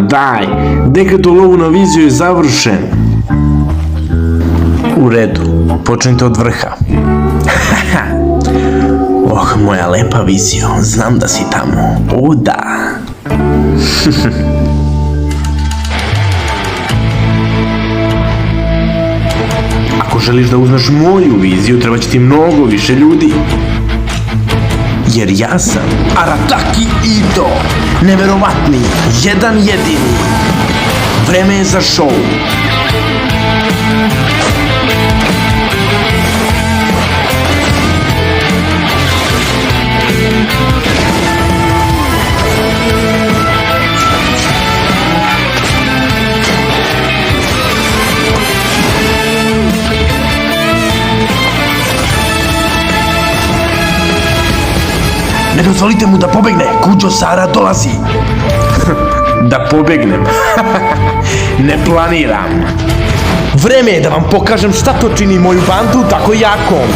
daj, Dekatov lovu na viziju je završen. U redu, počnite od vrha. Oh, moja lepa vizijo, znam da si tamo. O, da. Ako želiš da uzmeš moju viziju, treba će ti mnogo više ljudi. Jer ja sam Arataki Ito, neverovatni, jedan jedini. Vreme je za šou. Ne dozvolite mu da pobegne, Kujo-Sara dolazi. Da pobegnem? Ne planiram. Vreme je da vam pokažem šta to čini moju bandu tako jakom.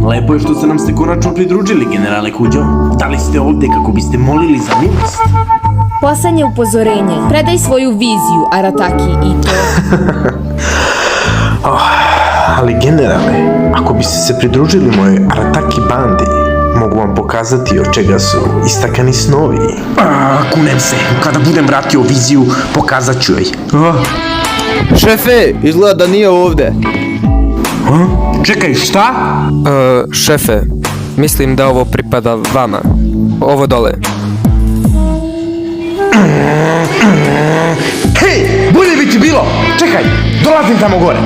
Lepo je što ste nam se konačno pridružili, generale Kuđo. Da li ste ovde kako biste molili za milost? Poslednje upozorenje. Predaj svoju viziju, Arataki Ito. Ali generale, ako biste se pridružili mojoj Arataki bandi, mogu vam pokazati od čega su istakani snovi. Kunem se, kada budem vratio viziju, pokazat ću joj. Šefe, izgleda da nije ovde. Čekaj, šta? Šefe, mislim da ovo pripada vama. Ovo dole. Hej, bolje bi ti bilo! Čekaj, dolazim tamo gore.